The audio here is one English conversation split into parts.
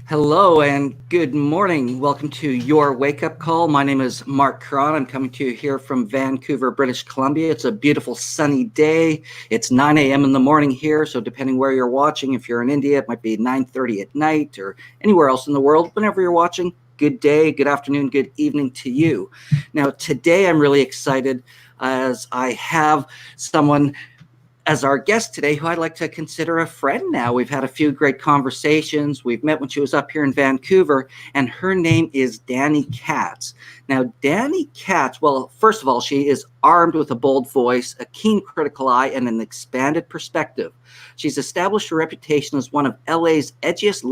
Hello and good morning. Welcome to your wake-up call. My name is Marc Caron. I'm coming to you here from Vancouver, British Columbia. It's a beautiful sunny day. It's 9 a.m. in the morning here, so depending where you're watching, if you're in India, it might be 9:30 at night, or anywhere else in the world. Whenever you're watching, good day, good afternoon, good evening to you. Now, today I'm really excited as I have someone as our guest today, who I'd like to consider a friend now. We've had a few great conversations. We've met when she was up here in Vancouver, and her name is Dani Katz. Now, Dani Katz, well, first of all, she is armed with a bold voice, a keen critical eye, and an expanded perspective. She's established her reputation as one of LA's edgiest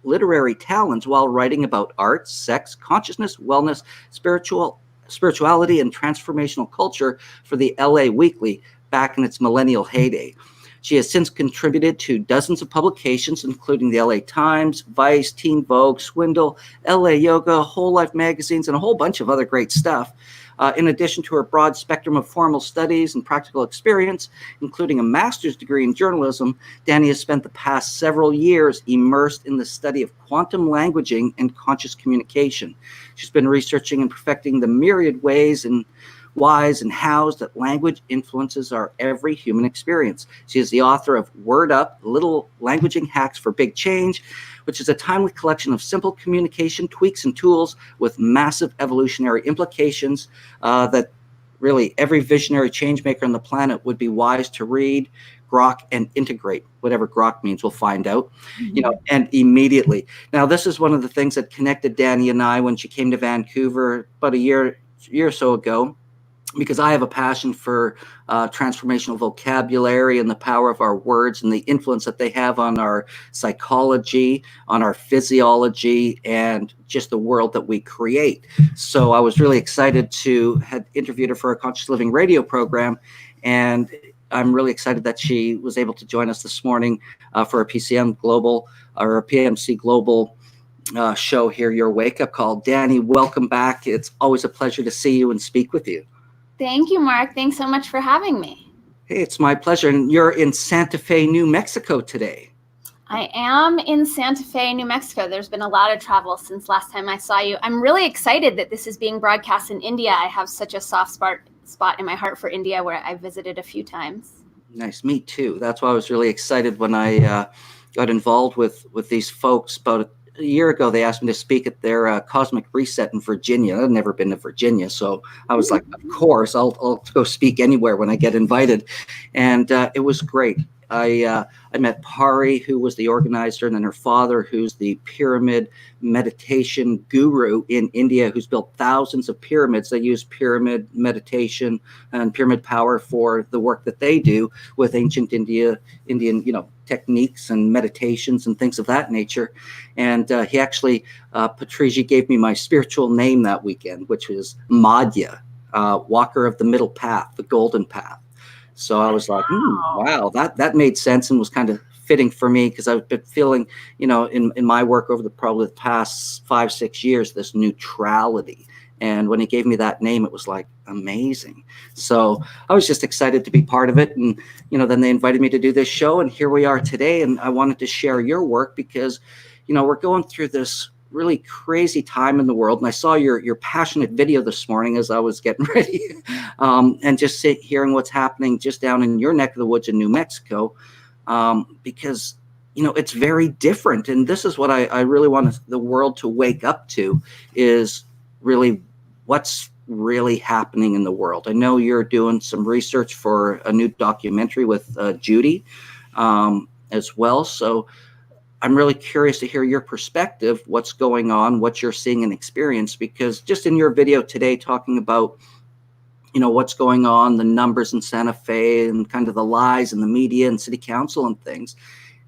literary talents while writing about art, sex, consciousness, wellness, spirituality, and transformational culture for the LA Weekly, back in its millennial heyday. She has since contributed to dozens of publications, including the LA Times, Vice, Teen Vogue, Swindle, LA Yoga, Whole Life magazines, and a whole bunch of other great stuff. In addition to her broad spectrum of formal studies and practical experience, including a master's degree in journalism, Dani has spent the past several years immersed in the study of quantum languaging and conscious communication. She's been researching and perfecting the myriad ways and whys and hows that language influences our every human experience. She is the author of Word Up, Little Languaging Hacks for Big Change, which is a timely collection of simple communication tweaks and tools with massive evolutionary implications that really every visionary change maker on the planet would be wise to read, grok, and integrate. Whatever grok means, we'll find out, and immediately. Now, this is one of the things that connected Dani and I when she came to Vancouver about a year or so ago, because I have a passion for transformational vocabulary and the power of our words and the influence that they have on our psychology, on our physiology, and just the world that we create. So I was really excited to have interviewed her for a Conscious Living radio program, and I'm really excited that she was able to join us this morning for a PMC Global show here, Your Wake Up Call. Dani, welcome back. It's always a pleasure to see you and speak with you. Thank you, Marc. Thanks so much for having me. Hey, it's my pleasure. And you're in Santa Fe, New Mexico today. I am in Santa Fe, New Mexico. There's been a lot of travel since last time I saw you. I'm really excited that this is being broadcast in India. I have such a soft spot in my heart for India, where I visited a few times. Nice. Me too. That's why I was really excited when I got involved with these folks. About a year ago, they asked me to speak at their Cosmic Reset in Virginia. I've never been to Virginia, so I was like, of course, I'll go speak anywhere when I get invited. And it was great. I met Pari, who was the organizer, and then her father, who's the pyramid meditation guru in India, who's built thousands of pyramids. They use pyramid meditation and pyramid power for the work that they do with ancient Indian, techniques and meditations and things of that nature. And he actually, Patrici gave me my spiritual name that weekend, which was Madhya, walker of the middle path, the golden path. So I was like, wow, that made sense and was kind of fitting for me, because I've been feeling, in my work over probably the past 5-6 years, this neutrality. And when he gave me that name, it was like amazing. So I was just excited to be part of it. And, then they invited me to do this show, and here we are today. And I wanted to share your work because, we're going through this really crazy time in the world. And I saw your passionate video this morning as I was getting ready, and just hearing what's happening just down in your neck of the woods in New Mexico, because, it's very different. And this is what I really want the world to wake up to, is really what's really happening in the world. I know you're doing some research for a new documentary with Judy as well. So I'm really curious to hear your perspective, what's going on, what you're seeing and experience, because just in your video today, talking about, what's going on, the numbers in Santa Fe and kind of the lies in the media and city council and things.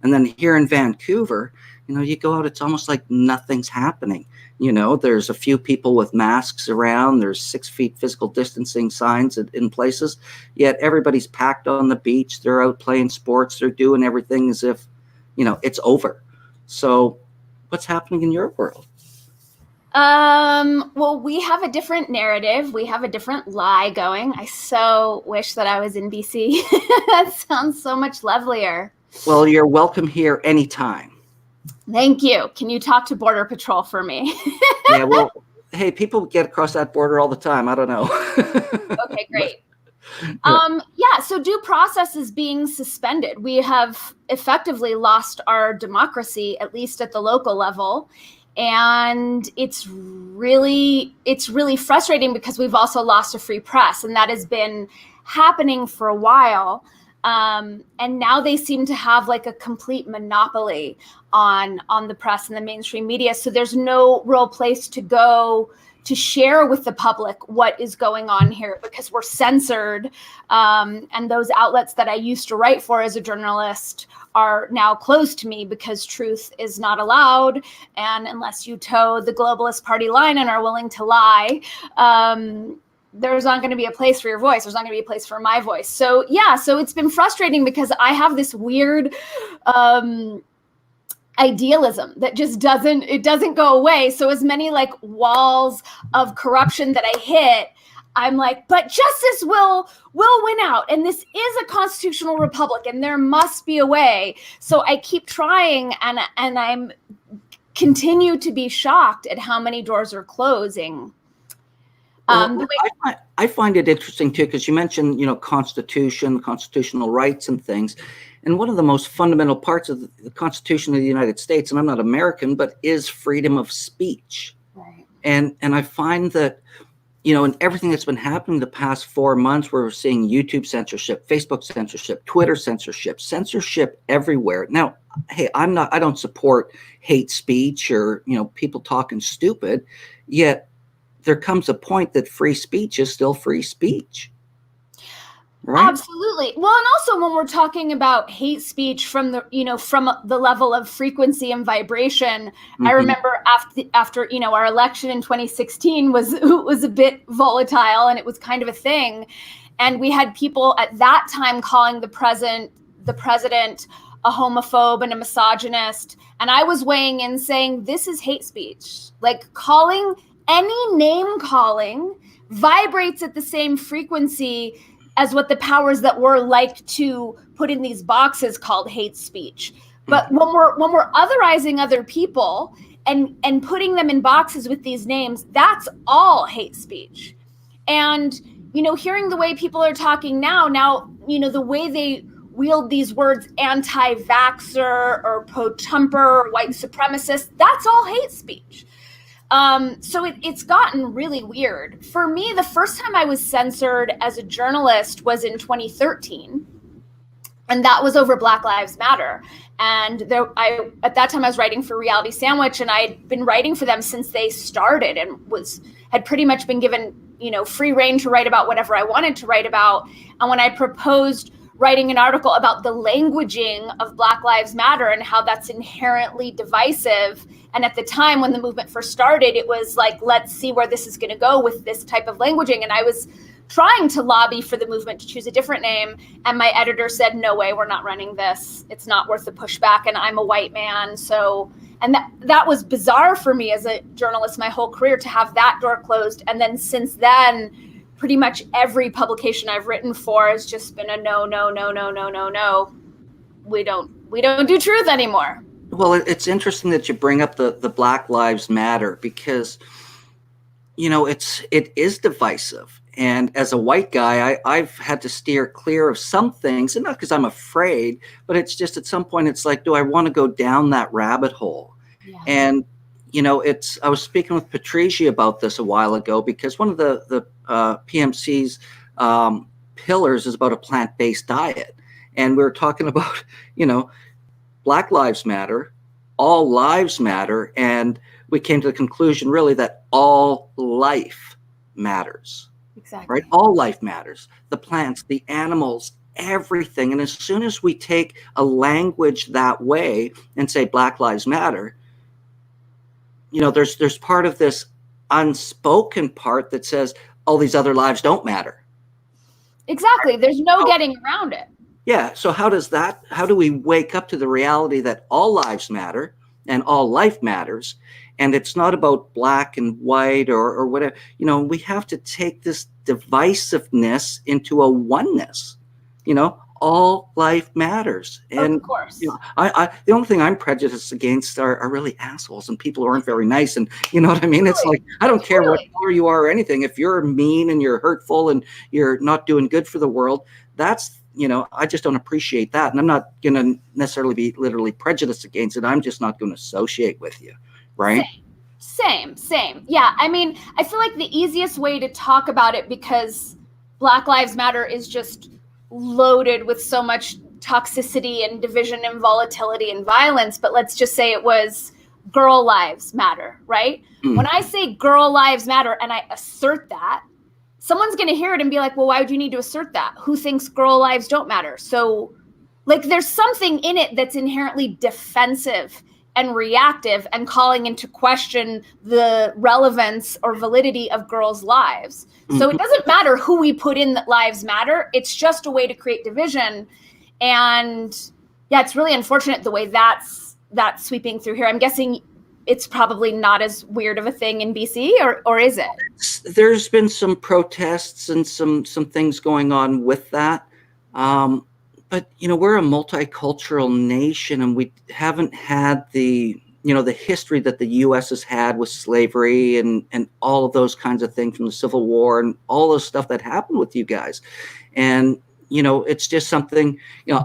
And then here in Vancouver, you go out, it's almost like nothing's happening. There's a few people with masks around. There's 6 feet physical distancing signs in places, yet everybody's packed on the beach. They're out playing sports. They're doing everything as if, it's over. So what's happening in your world? Well, we have a different narrative. We have a different lie going. I so wish that I was in BC. That sounds so much lovelier. Well, you're welcome here anytime. Thank you. Can you talk to Border Patrol for me? Yeah, well, hey, people get across that border all the time. I don't know. Okay, great. Yeah, so due process is being suspended. We have effectively lost our democracy, at least at the local level. And it's really frustrating because we've also lost a free press, and that has been happening for a while. And now they seem to have like a complete monopoly on the press and the mainstream media. So there's no real place to go to share with the public what is going on here because we're censored. And those outlets that I used to write for as a journalist are now closed to me because truth is not allowed. And unless you toe the globalist party line and are willing to lie, there's not going to be a place for your voice. There's not going to be a place for my voice. So yeah, so it's been frustrating because I have this weird idealism that just doesn't go away. So as many like walls of corruption that I hit, I'm like, but justice will win out. And this is a constitutional republic and there must be a way. So I keep trying and I'm continue to be shocked at how many doors are closing. I find it interesting too, because you mentioned, Constitution, constitutional rights and things. And one of the most fundamental parts of the Constitution of the United States, and I'm not American, but is freedom of speech. Right. And I find that, in everything that's been happening the past 4 months, where we're seeing YouTube censorship, Facebook censorship, Twitter censorship everywhere. Now, hey, I don't support hate speech or, people talking stupid, yet there comes a point that free speech is still free speech. Right? Absolutely. Well, and also when we're talking about hate speech from the level of frequency and vibration, I remember after our election in 2016 was a bit volatile and it was kind of a thing. And we had people at that time calling the president a homophobe and a misogynist. And I was weighing in saying, this is hate speech. Like calling any name calling vibrates at the same frequency as what the powers that were like to put in these boxes called hate speech. But when we're otherizing other people and putting them in boxes with these names, that's all hate speech. And, hearing the way people are talking now, the way they wield these words anti-vaxxer or pro-Trumper or white supremacist, that's all hate speech. So it's gotten really weird. For me, the first time I was censored as a journalist was in 2013. And that was over Black Lives Matter. And at that time I was writing for Reality Sandwich, and I'd been writing for them since they started and had pretty much been given, free reign to write about whatever I wanted to write about. And when I proposed writing an article about the languaging of Black Lives Matter and how that's inherently divisive. And at the time when the movement first started, it was like, let's see where this is going to go with this type of languaging. And I was trying to lobby for the movement to choose a different name. And my editor said, no way, we're not running this. It's not worth the pushback. And I'm a white man. And that was bizarre for me as a journalist my whole career to have that door closed. And then since then, pretty much every publication I've written for has just been a no. We don't do truth anymore. Well, it's interesting that you bring up the Black Lives Matter because, it is divisive. And as a white guy, I've had to steer clear of some things, and not because I'm afraid, but it's just at some point it's like, do I want to go down that rabbit hole? Yeah. And I was speaking with Patricia about this a while ago because one of the PMC's pillars is about a plant-based diet. And we were talking about, Black Lives Matter, all lives matter. And we came to the conclusion really that all life matters. Exactly. Right? All life matters. The plants, the animals, everything. And as soon as we take a language that way and say Black Lives Matter, there's part of this unspoken part that says all these other lives don't matter. Exactly. There's no getting around it. Yeah. So how do we wake up to the reality that all lives matter and all life matters? And it's not about black and white or whatever. We have to take this divisiveness into a oneness. all life matters. And of course. The only thing I'm prejudiced against are really assholes and people who aren't very nice. And you know what I mean? It's like, I don't care what color you are or anything. If you're mean and you're hurtful and you're not doing good for the world, that's, I just don't appreciate that. And I'm not going to necessarily be literally prejudiced against it. I'm just not going to associate with you. Right. Same. Yeah. I mean, I feel like the easiest way to talk about it, because Black Lives Matter is just loaded with so much toxicity and division and volatility and violence. But let's just say it was Girl Lives Matter, right? When I say Girl Lives Matter and I assert that, someone's going to hear it and be like, well, why would you need to assert that? Who thinks girl lives don't matter? So like, there's something in it that's inherently defensive and reactive and calling into question the relevance or validity of girls' lives. So it doesn't matter who we put in that lives matter. It's just a way to create division. And yeah, it's really unfortunate the way that's sweeping through here. I'm guessing it's probably not as weird of a thing in BC, or is it? There's been some protests and some things going on with that. But, we're a multicultural nation, and we haven't had the history that the U.S. has had with slavery and all of those kinds of things from the Civil War and all the stuff that happened with you guys. And, it's just something,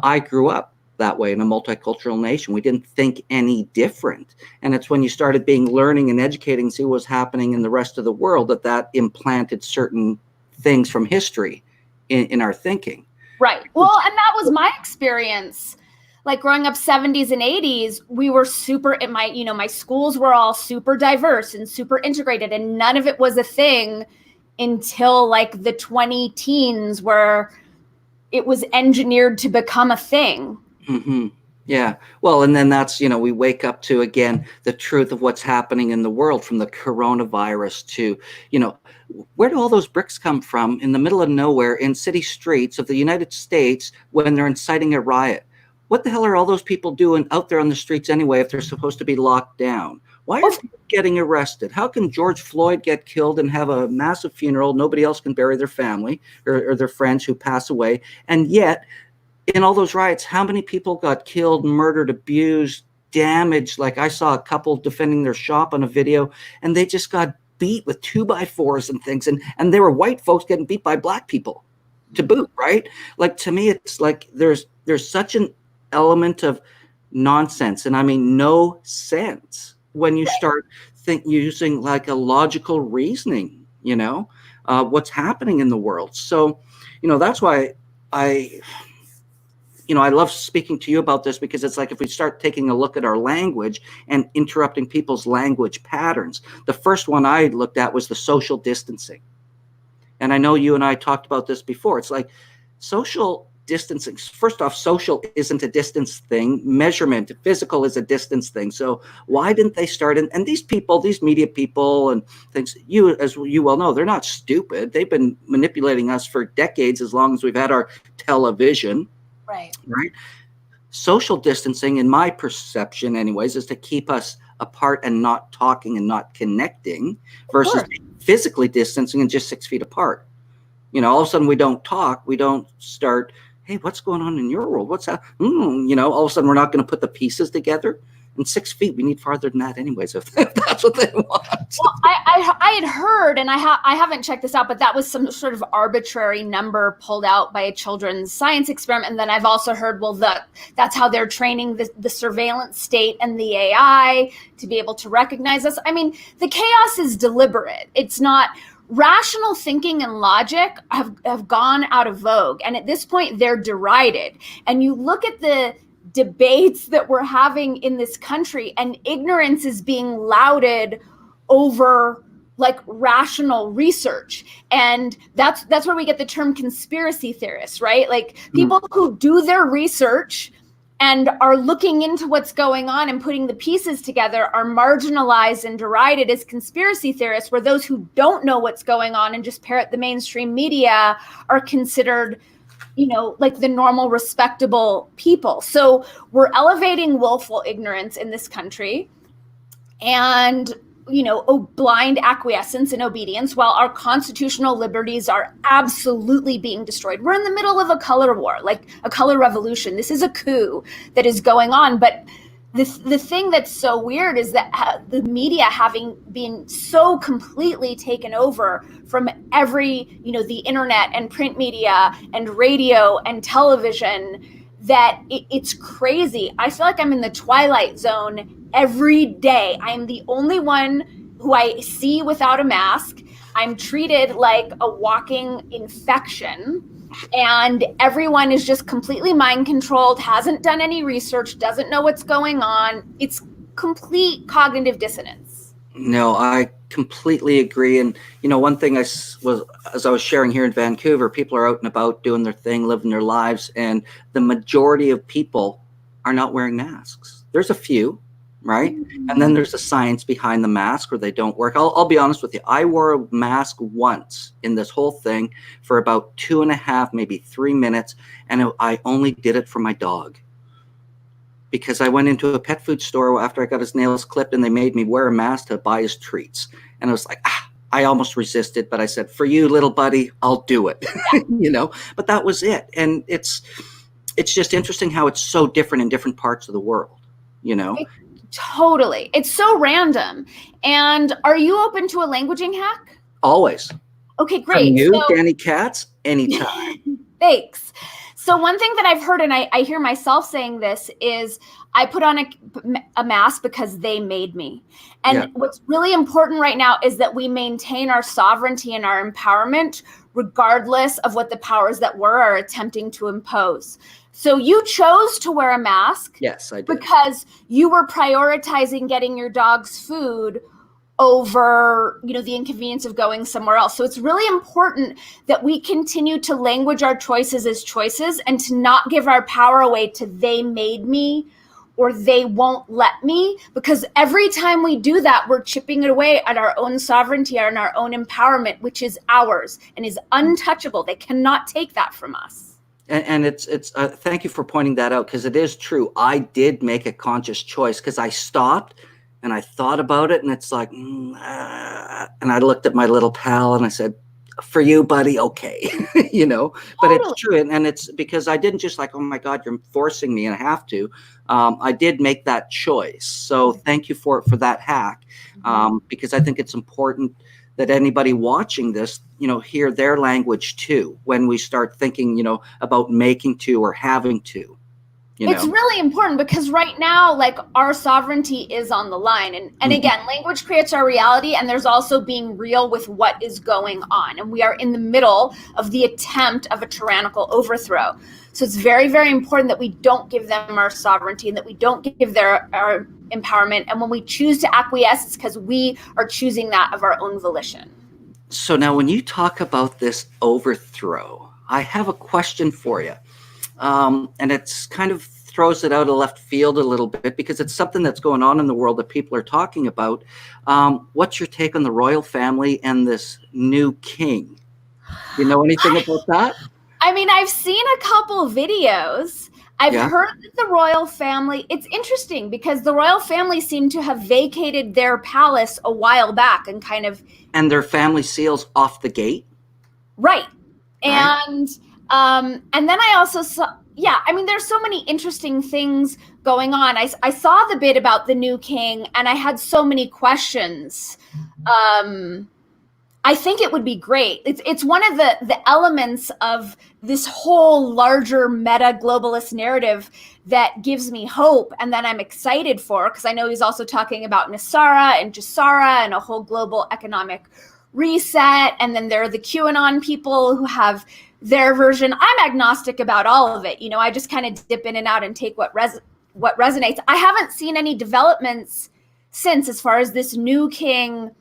I grew up that way in a multicultural nation. We didn't think any different. And it's when you started learning and educating, see what was happening in the rest of the world, that implanted certain things from history in our thinking. Right. Well, and that was my experience. Like growing up 70s and 80s, we were super, my schools were all super diverse and super integrated, and none of it was a thing until like the 20 teens where it was engineered to become a thing. Mm-hmm. Yeah. Well, and then that's, we wake up to, again, the truth of what's happening in the world, from the coronavirus to, where do all those bricks come from in the middle of nowhere in city streets of the United States when they're inciting a riot? What the hell are all those people doing out there on the streets anyway if they're supposed to be locked down? Why are people getting arrested? How can George Floyd get killed and have a massive funeral? Nobody else can bury their family or their friends who pass away. And yet, in all those riots, how many people got killed, murdered, abused, damaged? Like I saw a couple defending their shop on a video, and they just got beat with 2x4s and things. And they were white folks getting beat by black people to boot, right? Like, to me, it's like there's such an element of nonsense, and I mean no sense, when you start using like a logical reasoning, what's happening in the world. So, that's why I love speaking to you about this, because it's like if we start taking a look at our language and interrupting people's language patterns, the first one I looked at was the social distancing. And I know you and I talked about this before. It's like social distancing. First off, social isn't a distance thing. Measurement, physical, is a distance thing. So why didn't they start? And these people, these media people and things, as you well know, they're not stupid. They've been manipulating us for decades, as long as we've had our television. Right. Social distancing, in my perception anyways, is to keep us apart and not talking and not connecting, versus physically distancing and just 6 feet apart. All of a sudden we don't talk. We don't start, hey, what's going on in your world? What's that? All of a sudden we're not going to put the pieces together. And 6 feet, we need farther than that anyways, if that's what they want. Well, I had heard, and I haven't checked this out, but that was some sort of arbitrary number pulled out by a children's science experiment. And then I've also heard, well, that's how they're training the surveillance state and the AI to be able to recognize us. I mean, the chaos is deliberate. It's not. Rational thinking and logic have gone out of vogue. And at this point, they're derided. And you look at the debates that we're having in this country, and ignorance is being lauded over like rational research. And that's where we get the term conspiracy theorists, right? Like people who do their research and are looking into what's going on and putting the pieces together are marginalized and derided as conspiracy theorists, where those who don't know what's going on and just parrot the mainstream media are considered, like the normal, respectable people. So we're elevating willful ignorance in this country. And blind acquiescence and obedience while our constitutional liberties are absolutely being destroyed. We're in the middle of a color war, like a color revolution. This is a coup that is going on. But the thing that's so weird is that the media having been so completely taken over from every, the internet and print media and radio and television, that it's crazy. I feel like I'm in the Twilight Zone every day. I'm the only one who I see without a mask. I'm treated like a walking infection. And everyone is just completely mind controlled, hasn't done any research, doesn't know what's going on. It's complete cognitive dissonance. No, I completely agree. And, one thing as I was sharing here in Vancouver, people are out and about doing their thing, living their lives. And the majority of people are not wearing masks. There's a few, right? Mm-hmm. And then there's the science behind the mask where they don't work. I'll be honest with you. I wore a mask once in this whole thing for about 2.5, maybe 3 minutes. And I only did it for my dog. Because I went into a pet food store after I got his nails clipped and they made me wear a mask to buy his treats. And I was like, I almost resisted, but I said, for you, little buddy, I'll do it, but that was it. And it's just interesting how it's so different in different parts of the world, Totally. It's so random. And are you open to a languaging hack? Always. Okay, great. From you, Dani Katz, anytime. Thanks. So one thing that I've heard, and I hear myself saying this, is I put on a mask because they made me. And what's really important right now is that we maintain our sovereignty and our empowerment, regardless of what the powers that were are attempting to impose. So you chose to wear a mask. Yes, I did. Because you were prioritizing getting your dog's food over, the inconvenience of going somewhere else. So it's really important that we continue to language our choices as choices and to not give our power away to they made me or they won't let me, because every time we do that, we're chipping it away at our own sovereignty and our own empowerment, which is ours and is untouchable. They cannot take that from us. And it's thank you for pointing that out, because it is true. I did make a conscious choice because I stopped and I thought about it, and it's like, and I looked at my little pal and I said, for you, buddy, okay, but it's true. And it's because I didn't just like, oh my God, you're forcing me and I have to. I did make that choice. So thank you for that hack, because I think it's important that anybody watching this, hear their language too, when we start thinking, about making to or having to. It's really important because right now, like, our sovereignty is on the line. And again, language creates our reality, and there's also being real with what is going on. And we are in the middle of the attempt of a tyrannical overthrow. So it's very, very important that we don't give them our sovereignty and that we don't give our empowerment. And when we choose to acquiesce, it's because we are choosing that of our own volition. So now when you talk about this overthrow, I have a question for you. And it's kind of throws it out of left field a little bit because it's something that's going on in the world that people are talking about. What's your take on the royal family and this new king? You know anything about that? I mean, I've seen a couple videos. I've heard that the royal family, it's interesting because the royal family seemed to have vacated their palace a while back and and their family seals off the gate. Right. And then I also saw, there's so many interesting things going on. I saw the bit about the new king and I had so many questions. I think it would be great. It's one of the elements of this whole larger meta globalist narrative that gives me hope and that I'm excited for, because I know he's also talking about Nasara and Jasara and a whole global economic reset. And then there are the QAnon people who have their version. I'm agnostic about all of it. I just kind of dip in and out and take what resonates. I haven't seen any developments since as far as this new king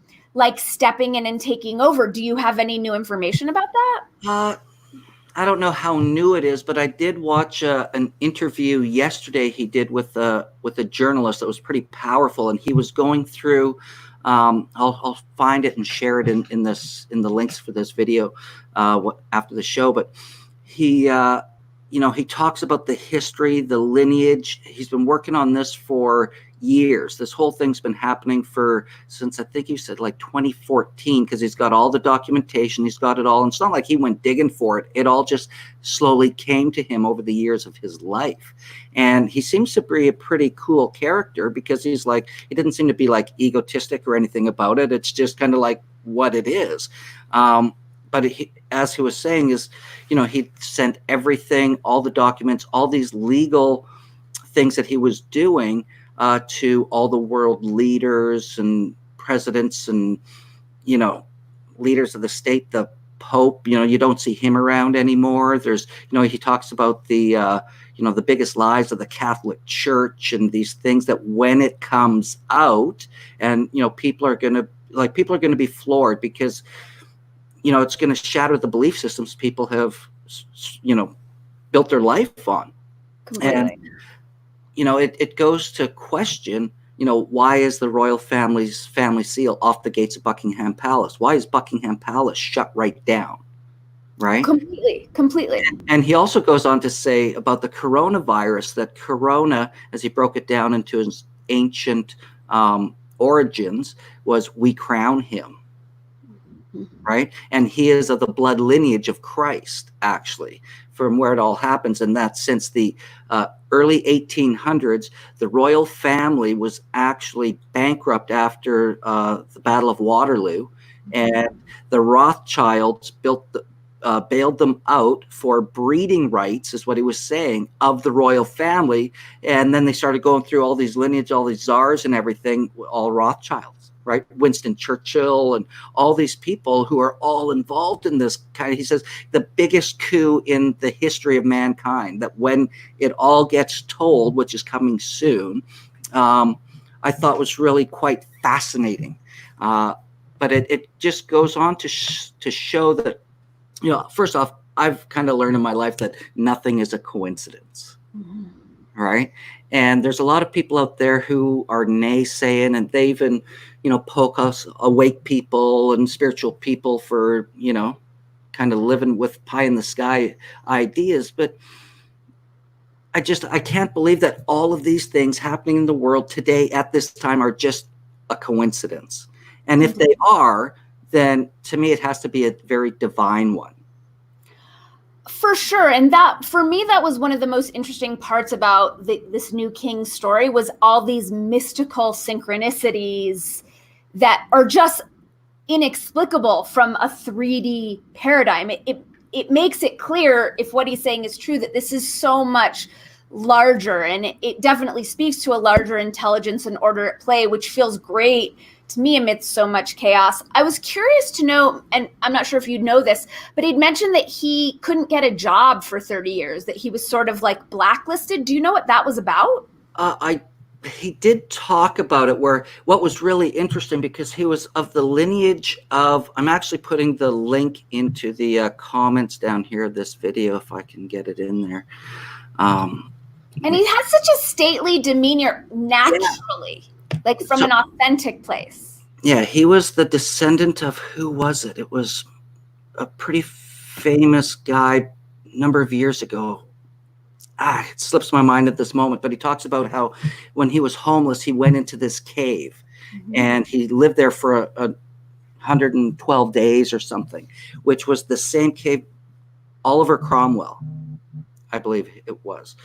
stepping in and taking over. Do you have any new information about that? I don't know how new it is, but I did watch an interview yesterday he did with a journalist that was pretty powerful, and he was going through. I'll find it and share it in the links for this video after the show. But he he talks about the history, the lineage. He's been working on this for years. This whole thing's been happening since I think you said like 2014, because he's got all the documentation, he's got it all. And it's not like he went digging for it. It all just slowly came to him over the years of his life. And he seems to be a pretty cool character, because he didn't seem to be like egotistic or anything about it. It's just kind of like what it is. But as he was saying, he sent everything, all the documents, all these legal things that he was doing to all the world leaders and presidents and, leaders of the state, the Pope. You don't see him around anymore. There's, he talks about the biggest lies of the Catholic Church and these things that when it comes out, and, people are going to be floored, because it's going to shatter the belief systems people have, built their life on. Completely. And, it goes to question, why is the royal family's family seal off the gates of Buckingham Palace? Why is Buckingham Palace shut right down? Right? Completely. And he also goes on to say about the coronavirus, that corona, as he broke it down into his ancient origins, was we crown him. Right? And he is of the blood lineage of Christ, actually, from where it all happens. And that since the early 1800s, the royal family was actually bankrupt after the Battle of Waterloo, and the Rothschilds bailed them out for breeding rights, is what he was saying, of the royal family. And then they started going through all these lineage, all these czars and everything, all Rothschilds. Right, Winston Churchill and all these people who are all involved in this kind of, he says, the biggest coup in the history of mankind, that when it all gets told, which is coming soon, I thought was really quite fascinating. But it just goes on to show that, first off, I've kind of learned in my life that nothing is a coincidence. Mm-hmm. Right. And there's a lot of people out there who are naysaying, and they even, poke us awake people and spiritual people for, kind of living with pie in the sky ideas. But I can't believe that all of these things happening in the world today at this time are just a coincidence. And if they are, then to me, it has to be a very divine one. For sure. And that, for me, that was one of the most interesting parts about this new king story, was all these mystical synchronicities that are just inexplicable from a 3D paradigm. It makes it clear, if what he's saying is true, that this is so much larger, and it definitely speaks to a larger intelligence and order at play, which feels great to me amidst so much chaos. I was curious to know, and I'm not sure if you know this, but he'd mentioned that he couldn't get a job for 30 years, that he was sort of like blacklisted. Do you know what that was about? He did talk about it, where what was really interesting, because he was of the lineage of, I'm actually putting the link into the comments down here, this video, if I can get it in there. And he has such a stately demeanor naturally. Yeah. Like from an authentic place. Yeah, he was the descendant of, who was it? It was a pretty famous guy a number of years ago. It slips my mind at this moment, but he talks about how when he was homeless, he went into this cave, and he lived there for 112 days or something, which was the same cave Oliver Cromwell, I believe it was.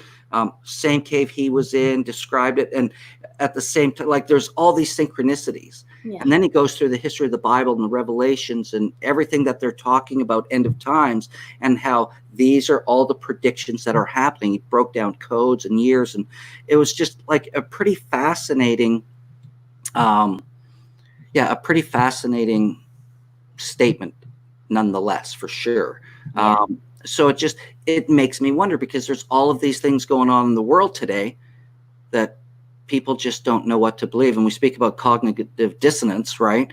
Same cave he was in, described it. And at the same time, like, there's all these synchronicities. Yeah. And then he goes through the history of the Bible and the Revelations and everything that they're talking about, end of times, and how these are all the predictions that are happening. He broke down codes and years, and it was just like a pretty fascinating, statement nonetheless, for sure. Yeah. So it makes me wonder, because there's all of these things going on in the world today that people just don't know what to believe. And we speak about cognitive dissonance, right?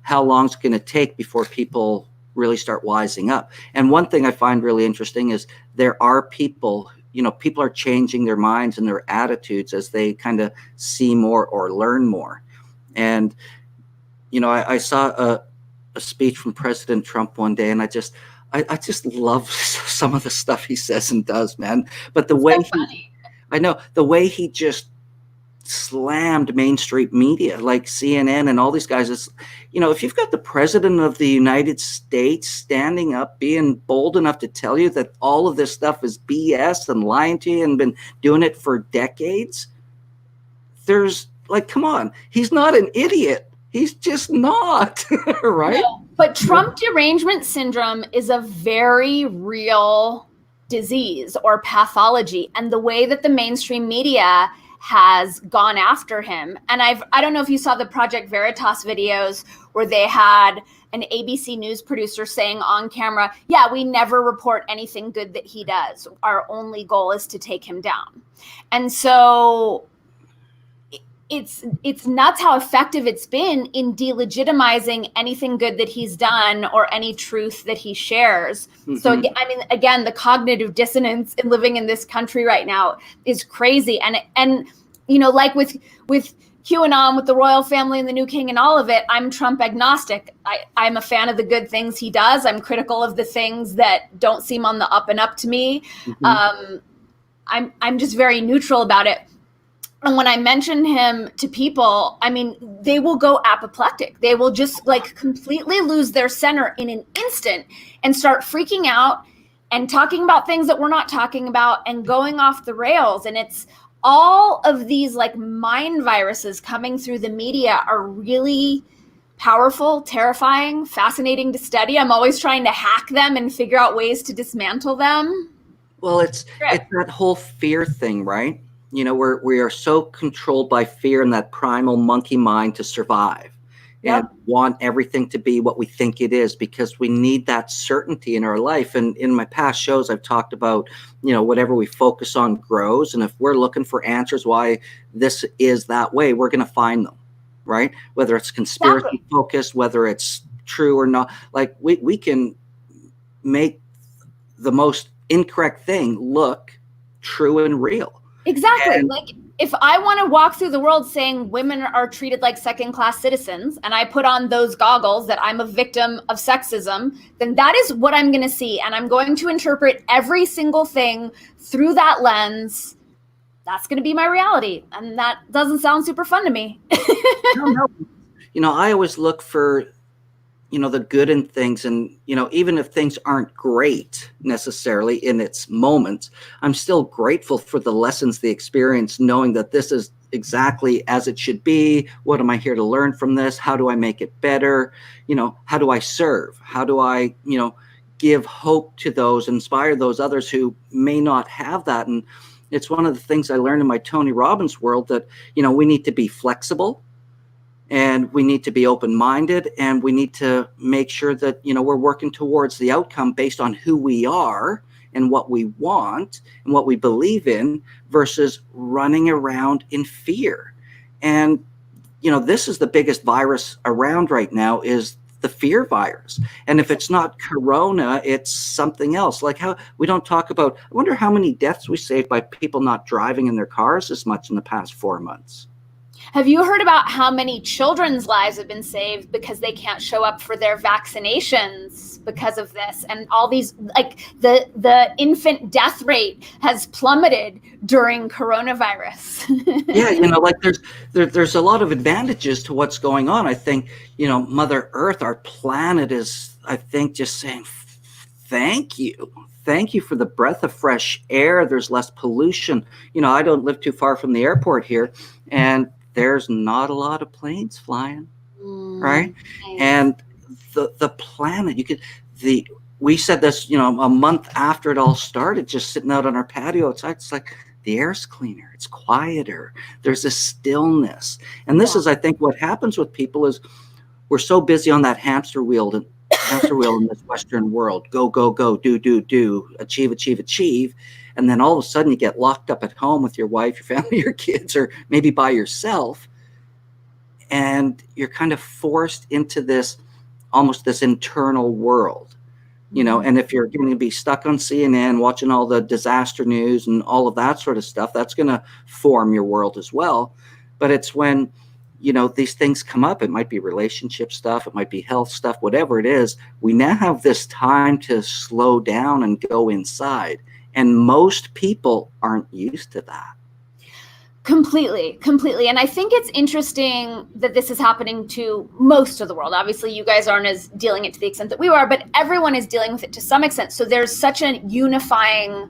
How long is it going to take before people really start wising up? And one thing I find really interesting is there are people, people are changing their minds and their attitudes as they kind of see more or learn more. And, I saw a speech from President Trump one day, and I just love some of the stuff he says and does, man. But the way the way he just slammed mainstream media like CNN and all these guys. It's, if you've got the president of the United States standing up, being bold enough to tell you that all of this stuff is BS and lying to you and been doing it for decades, there's like, come on, he's not an idiot. He's just not, right? No, but Trump derangement syndrome is a very real disease or pathology. And the way that the mainstream media has gone after him. And I don't know if you saw the Project Veritas videos where they had an ABC News producer saying on camera, yeah, we never report anything good that he does. Our only goal is to take him down. And so it's nuts how effective it's been in delegitimizing anything good that he's done or any truth that he shares. Mm-hmm. So, I mean, again, the cognitive dissonance in living in this country right now is crazy. And like with QAnon, with the royal family and the new king and all of it, I'm Trump agnostic. I'm a fan of the good things he does. I'm critical of the things that don't seem on the up and up to me. Mm-hmm. I'm just very neutral about it. And when I mention him to people, I mean, they will go apoplectic. They will just like completely lose their center in an instant and start freaking out and talking about things that we're not talking about and going off the rails. And it's all of these like mind viruses coming through the media are really powerful, terrifying, fascinating to study. I'm always trying to hack them and figure out ways to dismantle them. Well, it's that whole fear thing, right? We are so controlled by fear and that primal monkey mind to survive. Yep. And want everything to be what we think it is because we need that certainty in our life. And in my past shows, I've talked about, whatever we focus on grows. And if we're looking for answers why this is that way, we're going to find them, right? Whether it's conspiracy focused, whether it's true or not, like we can make the most incorrect thing look true and real. Exactly. Like if I want to walk through the world saying women are treated like second-class citizens and I put on those goggles that I'm a victim of sexism, then that is what I'm going to see. And I'm going to interpret every single thing through that lens. That's going to be my reality. And that doesn't sound super fun to me. No. I always look for, the good in things. And, even if things aren't great necessarily in its moments, I'm still grateful for the lessons, the experience, knowing that this is exactly as it should be. What am I here to learn from this? How do I make it better? How do I serve? How do I, give hope to those, inspire those others who may not have that? And it's one of the things I learned in my Tony Robbins world that, we need to be flexible. And we need to be open-minded, and we need to make sure that, we're working towards the outcome based on who we are and what we want and what we believe in versus running around in fear. And, this is the biggest virus around right now is the fear virus. And if it's not Corona, it's something else. Like how we don't talk about, I wonder how many deaths we saved by people not driving in their cars as much in the past 4 months. Have you heard about how many children's lives have been saved because they can't show up for their vaccinations because of this? And all these, like the infant death rate has plummeted during coronavirus. Yeah, there's a lot of advantages to what's going on. I think, Mother Earth, our planet is, I think, just saying, thank you. Thank you for the breath of fresh air. There's less pollution. I don't live too far from the airport here, and there's not a lot of planes flying, right? Nice. And the planet, we said this, a month after it all started, just sitting out on our patio outside, it's like the air's cleaner, it's quieter, there's a stillness. And this is, I think, what happens with people is we're so busy on that hamster wheel in this Western world. Go, go, go, do, achieve, achieve, achieve. And then all of a sudden you get locked up at home with your wife, your family, your kids, or maybe by yourself. And you're kind of forced into this, almost this internal world, and if you're going to be stuck on CNN, watching all the disaster news and all of that sort of stuff, that's going to form your world as well. But it's when, these things come up, it might be relationship stuff, it might be health stuff, whatever it is, we now have this time to slow down and go inside. And most people aren't used to that. Completely. And I think it's interesting that this is happening to most of the world. Obviously, you guys aren't as dealing it to the extent that we are, but everyone is dealing with it to some extent. So there's such a unifying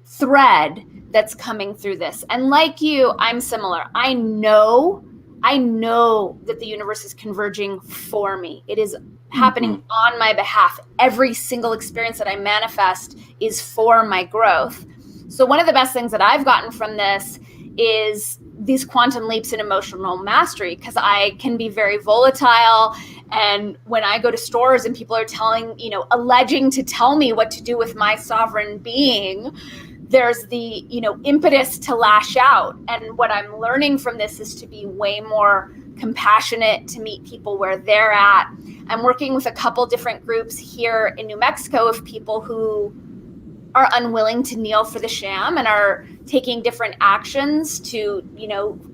thread that's coming through this. And like you, I'm similar. I know that the universe is converging for me. It is happening on my behalf. Every single experience that I manifest is for my growth. So one of the best things that I've gotten from this is these quantum leaps in emotional mastery, because I can be very volatile. And when I go to stores and people are alleging to tell me what to do with my sovereign being, there's the, impetus to lash out. And what I'm learning from this is to be way more compassionate, to meet people where they're at. I'm working with a couple different groups here in New Mexico of people who are unwilling to kneel for the sham and are taking different actions to,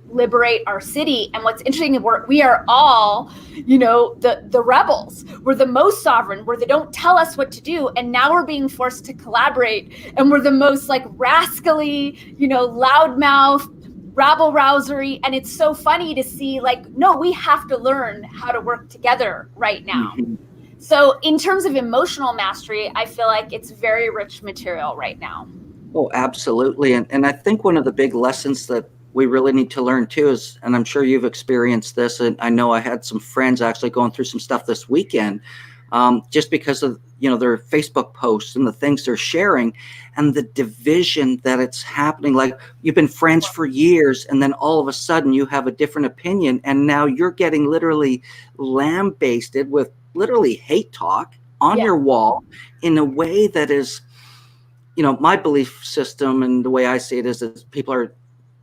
liberate our city. And what's interesting, we are all, the rebels. We're the most sovereign, where they don't tell us what to do. And now we're being forced to collaborate. And we're the most rascally, loudmouth, rabble-rousery. And it's so funny to see no, we have to learn how to work together right now. So in terms of emotional mastery, I feel like it's very rich material right now. Oh, absolutely. And I think one of the big lessons that we really need to learn too is, and I'm sure you've experienced this, and I know I had some friends actually going through some stuff this weekend, just because of, their Facebook posts and the things they're sharing and the division that it's happening. Like, you've been friends for years, and then all of a sudden you have a different opinion, and now you're getting literally lambasted with literally hate talk on your wall in a way that is, my belief system and the way I see it is that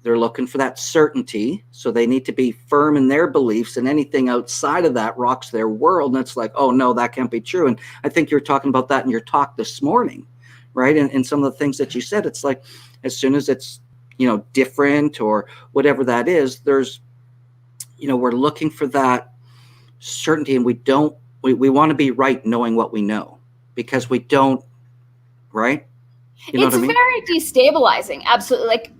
they're looking for that certainty. So they need to be firm in their beliefs, and anything outside of that rocks their world. And it's like, oh no, that can't be true. And I think you're talking about that in your talk this morning, right? And some of the things that you said, it's like, as soon as it's, different or whatever that is, there's, we're looking for that certainty, and we want to be right knowing what we know, because we don't, right? It's very destabilizing. Absolutely.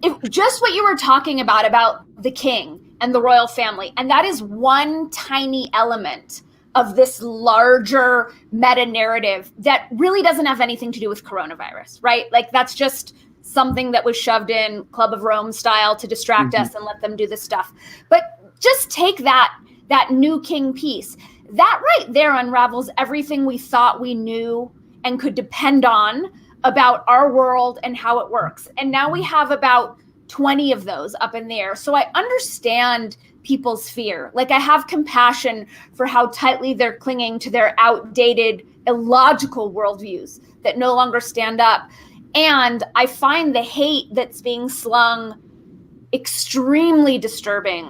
If just what you were talking about the king and the royal family, and that is one tiny element of this larger meta narrative that really doesn't have anything to do with coronavirus, right? That's just something that was shoved in Club of Rome style to distract us and let them do this stuff. But just take that new king piece. That right there unravels everything we thought we knew and could depend on about our world and how it works. And now we have about 20 of those up in the air. So I understand people's fear. I have compassion for how tightly they're clinging to their outdated, illogical worldviews that no longer stand up. And I find the hate that's being slung extremely disturbing.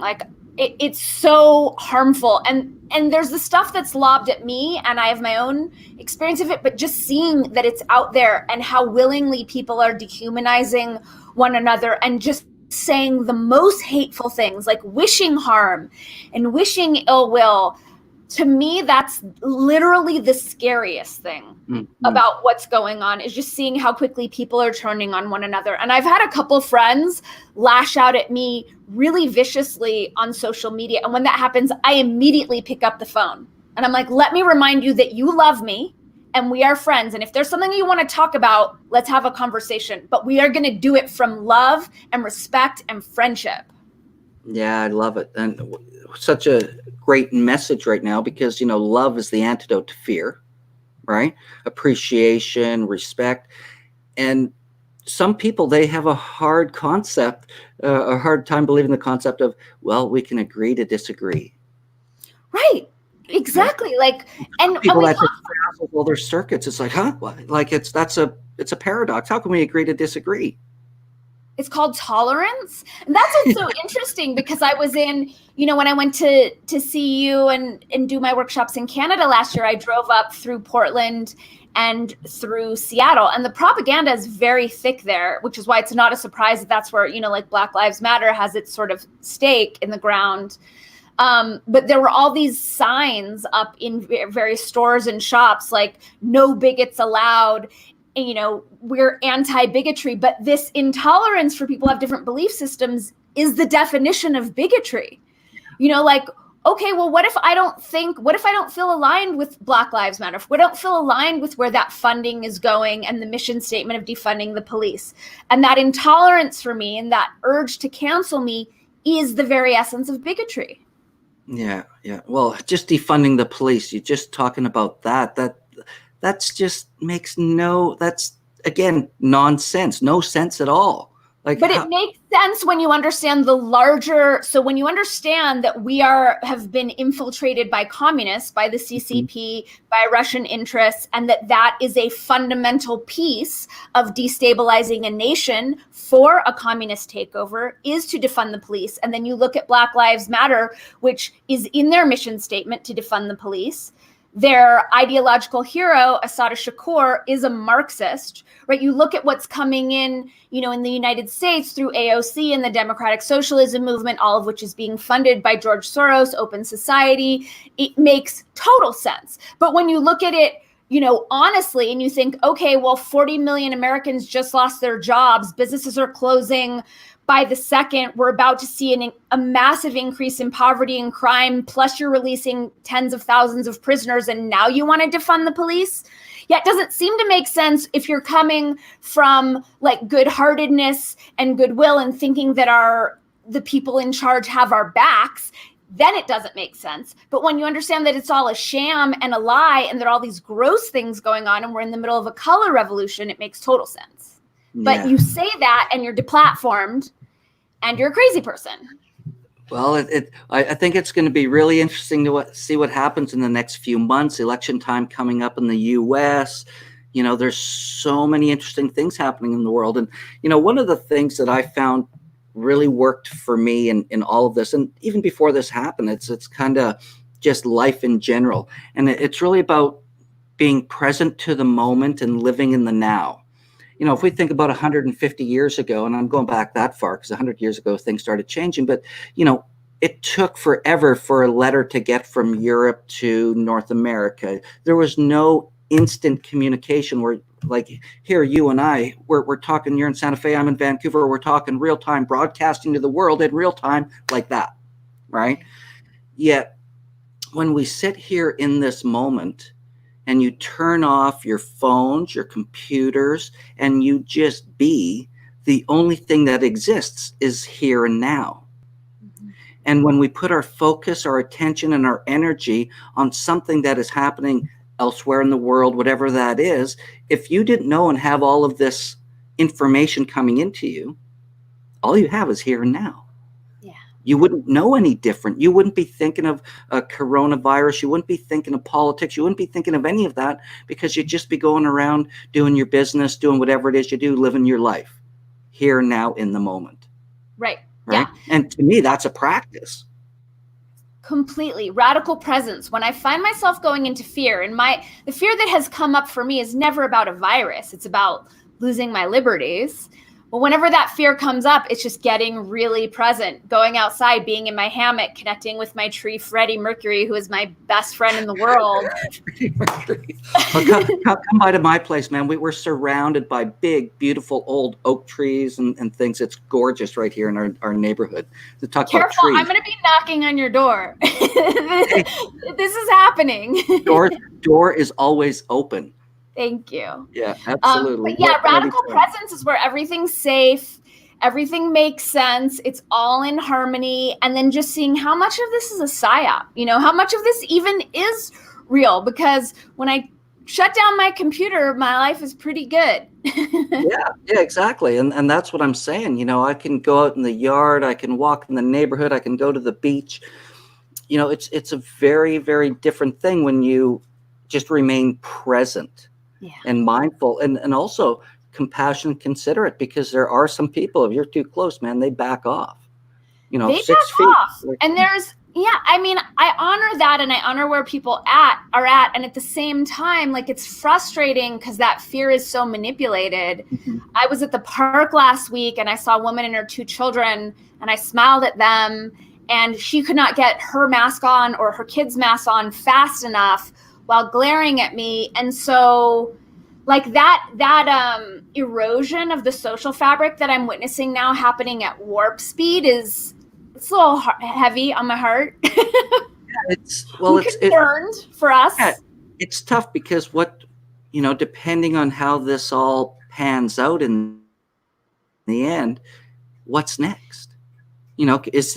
It's so harmful. And there's the stuff that's lobbed at me, and I have my own experience of it, but just seeing that it's out there and how willingly people are dehumanizing one another and just saying the most hateful things, like wishing harm and wishing ill will. To me, that's literally the scariest thing about what's going on, is just seeing how quickly people are turning on one another. And I've had a couple friends lash out at me really viciously on social media. And when that happens, I immediately pick up the phone. And I'm like, let me remind you that you love me and we are friends. And if there's something you want to talk about, let's have a conversation. But we are going to do it from love and respect and friendship. Yeah, I love it. And such a great message right now, because, love is the antidote to fear, right? Appreciation, respect. And some people, they have a hard time believing the concept of, well, we can agree to disagree. Right. Exactly. And people that just frazzle all their circuits. It's like, huh? It's a paradox. How can we agree to disagree? It's called tolerance. And that's what's so interesting, because I was in, when I went to see you and do my workshops in Canada last year, I drove up through Portland and through Seattle. And the propaganda is very thick there, which is why it's not a surprise that that's where, Black Lives Matter has its sort of stake in the ground. But there were all these signs up in various stores and shops, like no bigots allowed. We're anti-bigotry, but this intolerance for people who have different belief systems is the definition of bigotry. Like, okay, well, what if I don't feel aligned with Black Lives Matter? If we don't feel aligned with where that funding is going and the mission statement of defunding the police, and that intolerance for me and that urge to cancel me is the very essence of bigotry. Yeah. Well, just defunding the police, you're just talking about that's just makes that's again, nonsense, no sense at all. But it makes sense when you understand when you understand that we have been infiltrated by communists, by the CCP, by Russian interests, and that is a fundamental piece of destabilizing a nation for a communist takeover is to defund the police. And then you look at Black Lives Matter, which is in their mission statement to defund the police. Their ideological hero, Assata Shakur, is a Marxist, right? You look at what's coming in, in the United States through AOC and the democratic socialism movement, all of which is being funded by George Soros, Open Society. It makes total sense. But when you look at it, honestly, and you think, okay, well, 40 million Americans just lost their jobs. Businesses are closing by the second. We're about to see a massive increase in poverty and crime. Plus you're releasing tens of thousands of prisoners. And now you want to defund the police? Yeah, it doesn't seem to make sense if you're coming from like good-heartedness and goodwill and thinking that the people in charge have our backs. Then it doesn't make sense. But when you understand that it's all a sham and a lie and there are all these gross things going on and we're in the middle of a color revolution, it makes total sense. Yeah. But you say that and you're deplatformed and you're a crazy person. Well, I think it's going to be really interesting to see what happens in the next few months. Election time coming up in the U.S. There's so many interesting things happening in the world. And, one of the things that I found really worked for me in all of this, and even before this happened, it's kind of just life in general. And it's really about being present to the moment and living in the now. If we think about 150 years ago, and I'm going back that far because 100 years ago things started changing, but it took forever for a letter to get from Europe to North America. There was no instant communication where, like here, you and I, we're talking, you're in Santa Fe, I'm in Vancouver, we're talking real time, broadcasting to the world in real time like that, right? Yet when we sit here in this moment and you turn off your phones, your computers, and you just be, the only thing that exists is here and now. Mm-hmm. And when we put our focus, our attention, and our energy on something that is happening elsewhere in the world, whatever that is, if you didn't know and have all of this information coming into you, all you have is here and now. You wouldn't know any different. You wouldn't be thinking of a coronavirus. You wouldn't be thinking of politics. You wouldn't be thinking of any of that because you'd just be going around doing your business, doing whatever it is you do, living your life here and now in the moment. Right. Yeah. And to me, that's a practice. Completely. Radical presence. When I find myself going into fear, and the fear that has come up for me is never about a virus. It's about losing my liberties. Well, whenever that fear comes up, it's just getting really present, going outside, being in my hammock, connecting with my tree, Freddie Mercury, who is my best friend in the world. Freddie Mercury. Well, come by to my place, man. We're surrounded by big, beautiful old oak trees and things. It's gorgeous right here in our neighborhood. To talk Careful, about trees. I'm going to be knocking on your door. This is happening. Door is always open. Thank you. Yeah, absolutely. But yeah, radical presence is where everything's safe, everything makes sense, it's all in harmony, and then just seeing how much of this is a psyop, how much of this even is real, because when I shut down my computer, my life is pretty good. Yeah, exactly. And that's what I'm saying. I can go out in the yard, I can walk in the neighborhood, I can go to the beach. It's a very, very different thing when you just remain present. Yeah. And mindful and also compassionate, considerate, because there are some people, if you're too close, man, they back off. They 6 feet. Off. And I honor that, and I honor where people are at. And at the same time, like, it's frustrating because that fear is so manipulated. Mm-hmm. I was at the park last week and I saw a woman and her 2 children, and I smiled at them, and she could not get her mask on or her kid's mask on fast enough while glaring at me. And so like that erosion of the social fabric that I'm witnessing now happening at warp speed it's a little heavy on my heart. It's concerned for us. Yeah, it's tough because depending on how this all pans out in the end, what's next?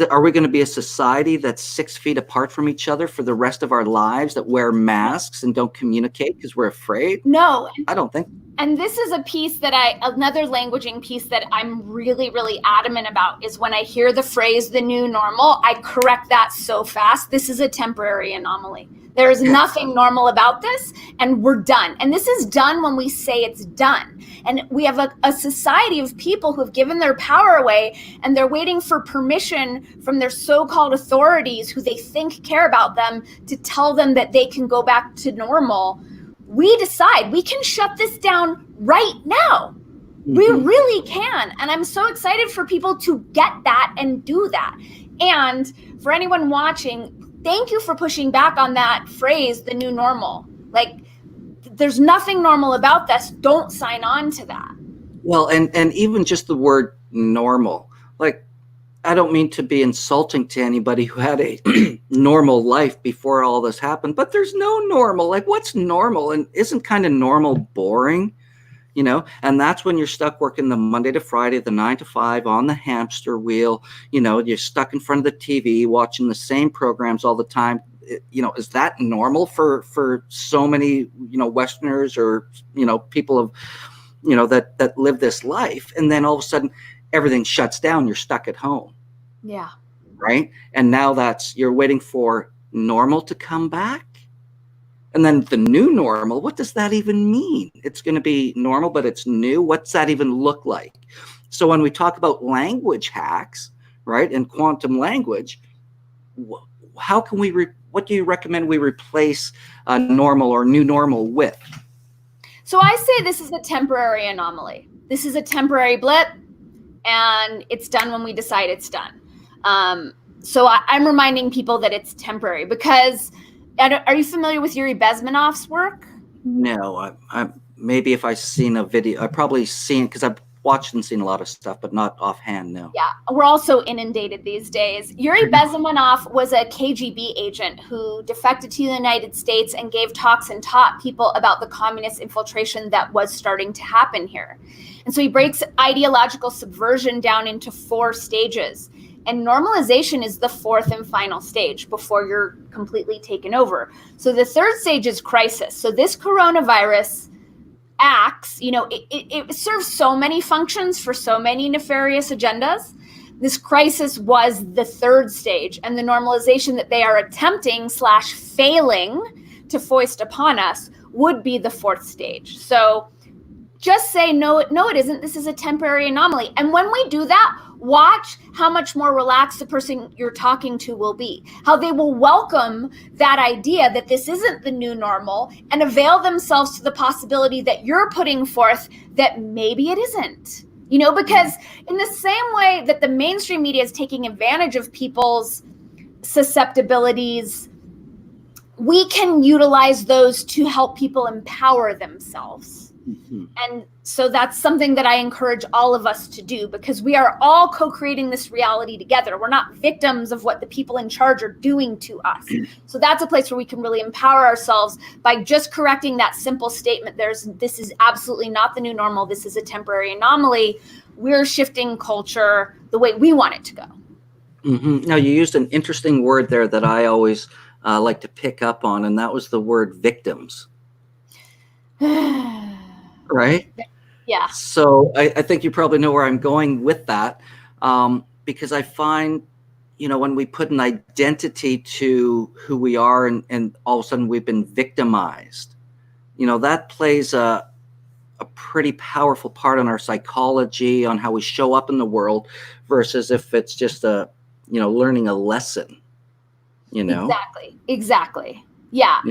Are we going to be a society that's 6 feet apart from each other for the rest of our lives, that wear masks and don't communicate because we're afraid? No. I don't think. And this is a piece another languaging piece that I'm really, really adamant about is when I hear the phrase, the new normal, I correct that so fast. This is a temporary anomaly. There is nothing normal about this, and we're done. And this is done when we say it's done. And we have a society of people who have given their power away, and they're waiting for permission from their so-called authorities who they think care about them to tell them that they can go back to normal. We decide we can shut this down right now. Mm-hmm. We really can. And I'm so excited for people to get that and do that. And for anyone watching, thank you for pushing back on that phrase, the new normal. Like, there's nothing normal about this. Don't sign on to that. Well, and even just the word normal, like, I don't mean to be insulting to anybody who had a normal life before all this happened, but there's no normal. Like, what's normal? And isn't kind of normal boring? And that's when you're stuck working the Monday to Friday, the 9 to 5 on the hamster wheel. You're stuck in front of the TV watching the same programs all the time. Is that normal for so many, Westerners or, people of, that live this life? And then all of a sudden everything shuts down. You're stuck at home. Yeah. Right. And now you're waiting for normal to come back. And then the new normal, what does that even mean? It's going to be normal, but it's new. What's that even look like? So when we talk about language hacks, right, and quantum language, how can what do you recommend we replace normal or new normal with? So I say this is a temporary anomaly. This is a temporary blip, and it's done when we decide it's done. So I'm reminding people that it's temporary because are you familiar with Yuri Bezmenov's work? No, I maybe if I've seen a video, I've probably seen, because I've watched and seen a lot of stuff, but not offhand, no. Yeah, we're also inundated these days. Yuri Bezmenov was a KGB agent who defected to the United States and gave talks and taught people about the communist infiltration that was starting to happen here. And so he breaks ideological subversion down into 4 stages. And normalization is the 4th and final stage before you're completely taken over. So the 3rd stage is crisis. So this coronavirus acts, it serves so many functions for so many nefarious agendas. This crisis was the 3rd stage, and the normalization that they are attempting / failing to foist upon us would be the 4th stage. So just say, no, it isn't. This is a temporary anomaly. And when we do that, watch how much more relaxed the person you're talking to will be, how they will welcome that idea that this isn't the new normal and avail themselves to the possibility that you're putting forth that maybe it isn't. Because in the same way that the mainstream media is taking advantage of people's susceptibilities, we can utilize those to help people empower themselves. Mm-hmm. And so that's something that I encourage all of us to do, because we are all co-creating this reality together. We're not victims of what the people in charge are doing to us. So that's a place where we can really empower ourselves by just correcting that simple statement. This is absolutely not the new normal. This is a temporary anomaly. We're shifting culture the way we want it to go. Mm-hmm. Now, you used an interesting word there that I always like to pick up on, and that was the word victims. Right? Yeah. So I think you probably know where I'm going with that, because I find, when we put an identity to who we are and all of a sudden we've been victimized, that plays a pretty powerful part on our psychology, on how we show up in the world, versus if it's just learning a lesson, Exactly. Yeah.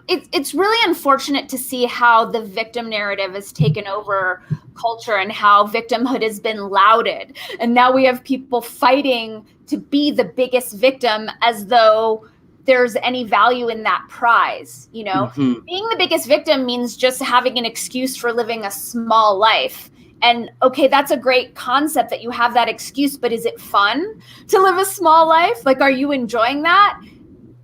It's really unfortunate to see how the victim narrative has taken over culture and how victimhood has been lauded. And now we have people fighting to be the biggest victim as though there's any value in that prize. You know, Mm-hmm. being the biggest victim means just having an excuse for living a small life. And okay, that's a great concept that you have that excuse, but is it fun to live a small life? Like, are you enjoying that?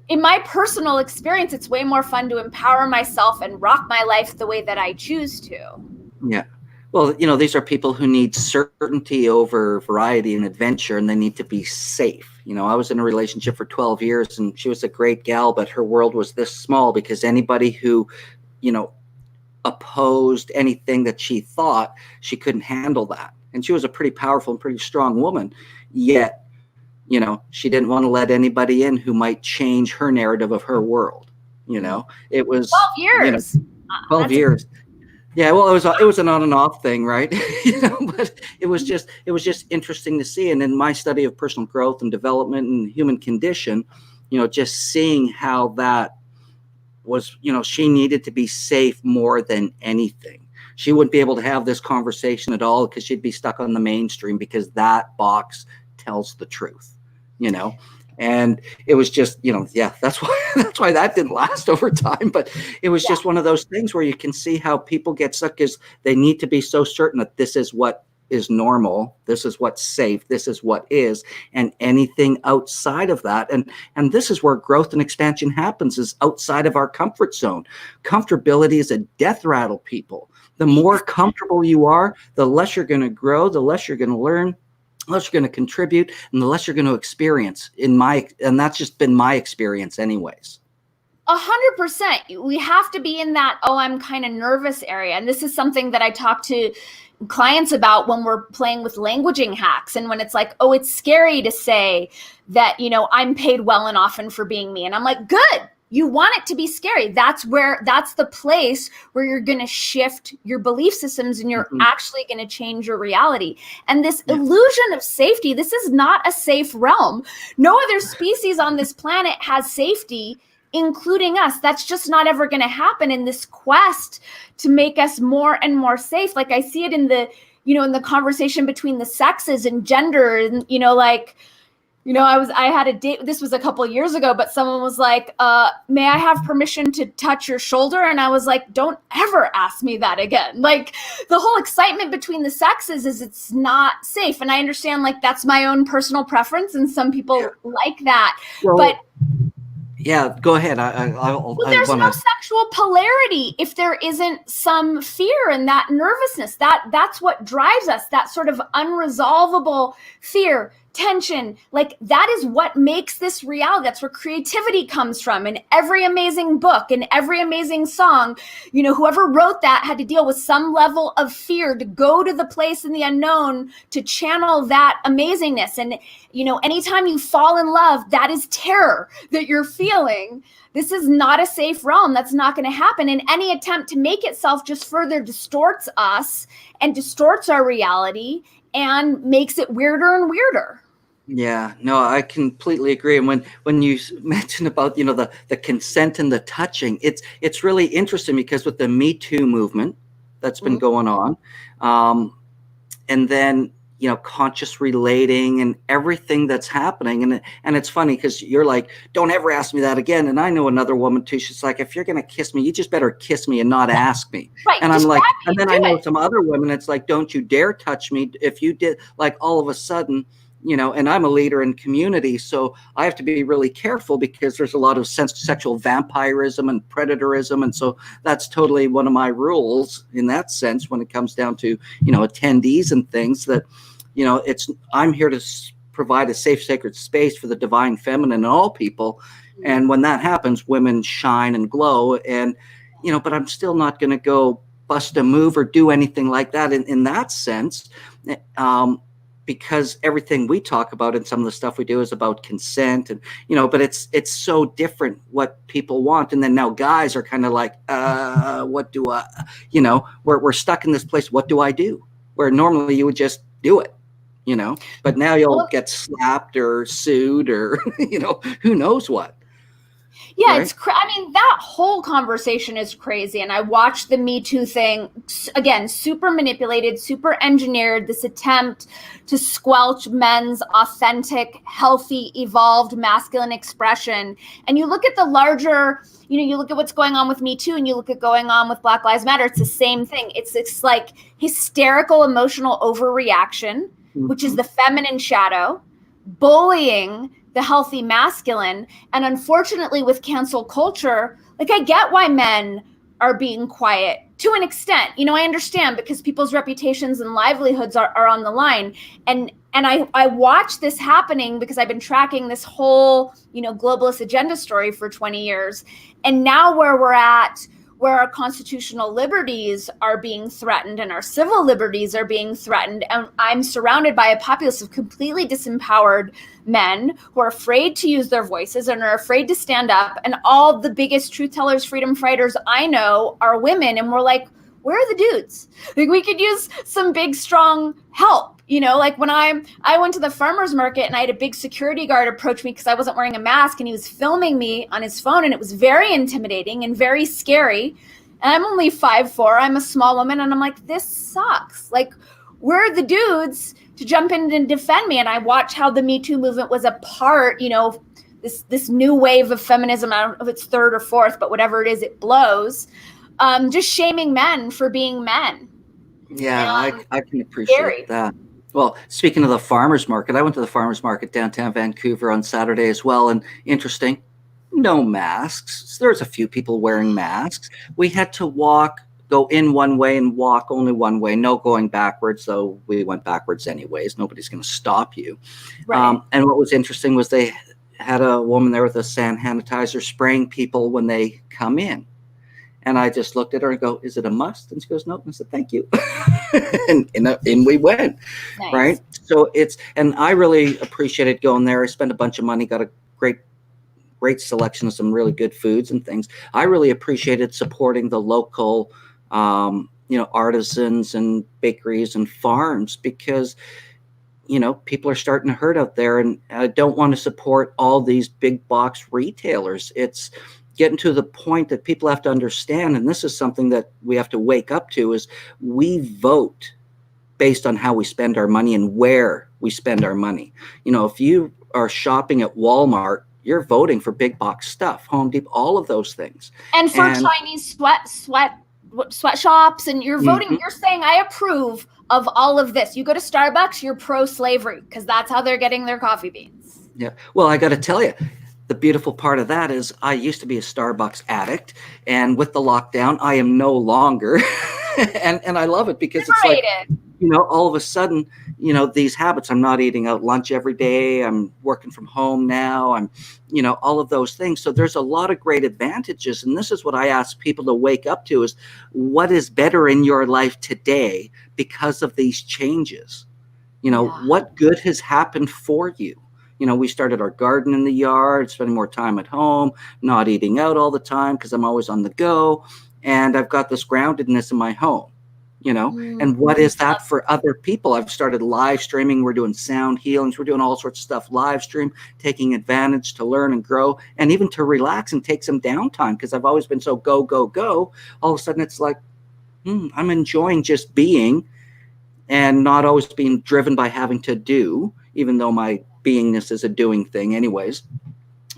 In my personal experience, it's way more fun to empower myself and rock my life the way that I choose to. Yeah. Well, you know, these are people who need certainty over variety and adventure, and they need to be safe. You know, I was in a relationship for 12 years and she was a great gal, but her world was this small because anybody who, you know, opposed anything that she thought, she couldn't handle that. And she was a pretty powerful and pretty strong woman. Yet, you know, she didn't want to let anybody in who might change her narrative of her world. You know, it was 12 years. You know, 12 years. Yeah, well, it was an on and off thing, right? You know, but it was just interesting to see. And in my study of personal growth and development and human condition, you know, just seeing how that was, you know, she needed to be safe more than anything. She wouldn't be able to have this conversation at all because she'd be stuck on the mainstream because that box tells the truth, you know. And it was just, you know, yeah, that's why that didn't last over time. But it was just one of those things where you can see how people get stuck because they need to be so certain that this is what is normal, this is what's safe, this is what is, and anything outside of that. And this is where growth and expansion happens, is outside of our comfort zone. Comfortability is a death rattle, people. The more comfortable you are, the less you're going to grow, the less you're going to learn, the less you're going to contribute, and the less you're going to experience. And that's just been my experience anyways. 100%. We have to be in that, oh, I'm kind of nervous area. And this is something that I talk to clients about when we're playing with languaging hacks, and when it's like, oh, it's scary to say that, you know, I'm paid well and often for being me. And I'm like, good. You want it to be scary. That's the place where you're going to shift your belief systems and you're actually going to change your reality. And this illusion of safety, this is not a safe realm. No other species on this planet has safety, including us. That's just not ever going to happen in this quest to make us more and more safe. Like I see it in the, you know, in the conversation between the sexes and gender, and, you know, like, you know, I had a date, this was a couple of years ago, but someone was like, may I have permission to touch your shoulder? And I was like, don't ever ask me that again. Like, the whole excitement between the sexes is it's not safe. And I understand, like, that's my own personal preference, and some people like that. Well, but yeah, go ahead. There's no sexual polarity if there isn't some fear and that nervousness. That's what drives us, that sort of unresolvable fear, tension. Like, that is what makes this reality. That's where creativity comes from. And every amazing book and every amazing song, you know, whoever wrote that had to deal with some level of fear to go to the place in the unknown to channel that amazingness. And, you know, anytime you fall in love, that is terror that you're feeling. This is not a safe realm. That's not going to happen. And any attempt to make itself just further distorts us and distorts our reality and makes it weirder and weirder. Yeah, no, I completely agree. And when you mentioned about, you know, the consent and the touching, it's really interesting because with the Me Too movement that's been going on, and then, you know, conscious relating and everything that's happening. And it's funny because you're like, don't ever ask me that again. And I know another woman too. She's like, if you're going to kiss me, you just better kiss me and not ask me. Right, and I'm like, and then I know it. some other women, it's like, don't you dare touch me. If you did, like, all of a sudden, you know, and I'm a leader in community, so I have to be really careful because there's a lot of sexual vampirism and predatorism. And so that's totally one of my rules in that sense when it comes down to, you know, attendees and things that, you know, I'm here to provide a safe, sacred space for the divine feminine in all people. And when that happens, women shine and glow. And, you know, but I'm still not going to go bust a move or do anything like that in that sense. Because everything we talk about and some of the stuff we do is about consent, and, you know, but it's so different what people want. And then now guys are kind of like, what do I, you know, we're stuck in this place. What do I do? Where normally you would just do it, you know, but now you'll get slapped or sued or, you know, who knows what. Yeah, right? I mean, that whole conversation is crazy. And I watched the Me Too thing, again, super manipulated, super engineered, this attempt to squelch men's authentic, healthy, evolved masculine expression. And you look at the larger, you look at what's going on with Me Too and you look at going on with Black Lives Matter, it's the same thing. It's like hysterical emotional overreaction, which is the feminine shadow, bullying the healthy masculine. And unfortunately, with cancel culture, like, I get why men are being quiet to an extent. I understand, because people's reputations and livelihoods are on the line. And I watch this happening because I've been tracking this whole, globalist agenda story for 20 years. And now where we're at, where our constitutional liberties are being threatened and our civil liberties are being threatened. And I'm surrounded by a populace of completely disempowered men who are afraid to use their voices and are afraid to stand up. And all the biggest truth tellers, freedom fighters I know are women. And we're like, where are the dudes? Like, we could use some big, strong help. Like when I went to the farmer's market and I had a big security guard approach me because I wasn't wearing a mask, and he was filming me on his phone, and it was very intimidating and very scary. And I'm only 5'4", I'm a small woman, and I'm like, this sucks. Like, where are the dudes to jump in and defend me? And I watched how the Me Too movement was a part, this new wave of feminism. I don't know if it's third or fourth, but whatever it is, it blows. Just shaming men for being men. Yeah, I can appreciate that. Well, speaking of the farmer's market, I went to the farmer's market downtown Vancouver on Saturday as well. And interesting, no masks. There's a few people wearing masks. We had to go in one way and walk only one way, no going backwards, though we went backwards anyways. Nobody's going to stop you. Right. And what was interesting was they had a woman there with a hand sanitizer spraying people when they come in. And I just looked at her and go, is it a must? And she goes, no. And I said, thank you. and in we went. Nice. Right. So and I really appreciated going there. I spent a bunch of money, got a great selection of some really good foods and things. I really appreciated supporting the local, artisans and bakeries and farms, because, people are starting to hurt out there, and I don't want to support all these big box retailers. It's getting to the point that people have to understand, and this is something that we have to wake up to, is we vote based on how we spend our money and where we spend our money. If you are shopping at Walmart, you're voting for big box stuff, Home Depot, all of those things. And for Chinese sweatshops, and you're voting, you're saying, I approve of all of this. You go to Starbucks, you're pro-slavery, because that's how they're getting their coffee beans. Yeah. Well, I got to tell you, the beautiful part of that is I used to be a Starbucks addict, and with the lockdown, I am no longer. and I love it, because Liberated. It's like, all of a sudden, these habits, I'm not eating out lunch every day. I'm working from home now. I'm, all of those things. So there's a lot of great advantages. And this is what I ask people to wake up to, is what is better in your life today because of these changes? What good has happened for you? We started our garden in the yard, spending more time at home, not eating out all the time because I'm always on the go. And I've got this groundedness in my home, and what is that for other people? I've started live streaming. We're doing sound healings. We're doing all sorts of stuff, live stream, taking advantage to learn and grow, and even to relax and take some downtime, because I've always been so go, go, go. All of a sudden it's like, I'm enjoying just being and not always being driven by having to do, even though my beingness is a doing thing anyways.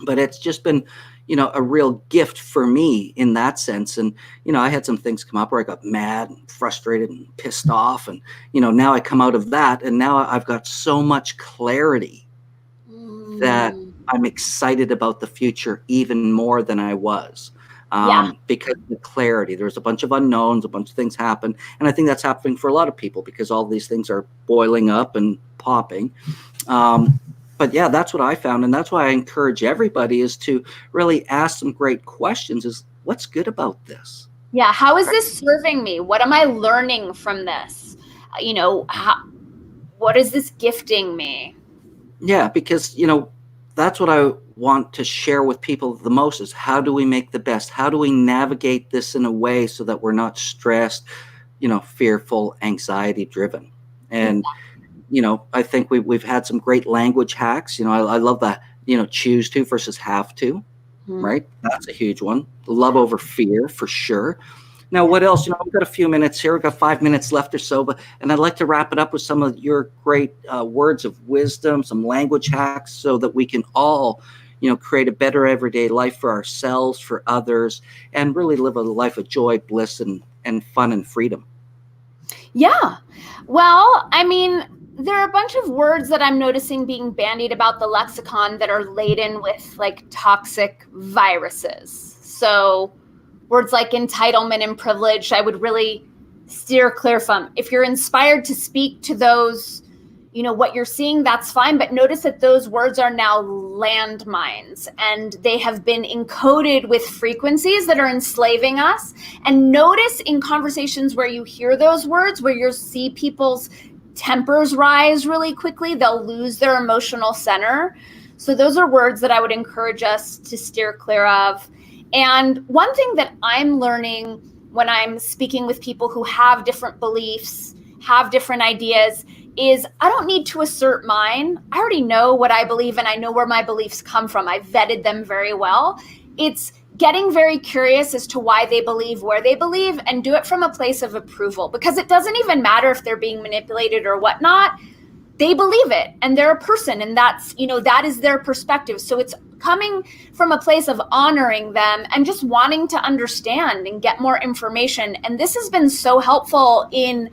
But it's just been, a real gift for me in that sense. And, I had some things come up where I got mad and frustrated and pissed off. And, now I come out of that, and now I've got so much clarity that I'm excited about the future even more than I was. Because of the clarity. There's a bunch of unknowns, a bunch of things happen. And I think that's happening for a lot of people, because all these things are boiling up and popping. But yeah, that's what I found. And that's why I encourage everybody, is to really ask some great questions, is what's good about this? Yeah. How is this serving me? What am I learning from this? What is this gifting me? Yeah, because, that's what I want to share with people the most, is how do we make the best? How do we navigate this in a way so that we're not stressed, fearful, anxiety driven? And I think we've had some great language hacks. I love that, choose to versus have to. right? That's a huge one. Love over fear, for sure. Now, what else? We've got a few minutes here. We've got 5 minutes left or so, and I'd like to wrap it up with some of your great words of wisdom, some language hacks, so that we can all, create a better everyday life for ourselves, for others, and really live a life of joy, bliss, and fun and freedom. Yeah. Well, I mean, there are a bunch of words that I'm noticing being bandied about the lexicon that are laden with like toxic viruses. So words like entitlement and privilege, I would really steer clear from. If you're inspired to speak to those, what you're seeing, that's fine. But notice that those words are now landmines, and they have been encoded with frequencies that are enslaving us. And notice in conversations where you hear those words, where you see people's tempers rise really quickly, they'll lose their emotional center. So those are words that I would encourage us to steer clear of. And one thing that I'm learning when I'm speaking with people who have different beliefs, have different ideas, is I don't need to assert mine. I already know what I believe, and I know where my beliefs come from. I've vetted them very well. It's getting very curious as to why they believe where they believe, and do it from a place of approval, because it doesn't even matter if they're being manipulated or whatnot. They believe it, and they're a person, and that's, that is their perspective. So it's coming from a place of honoring them and just wanting to understand and get more information. And this has been so helpful in,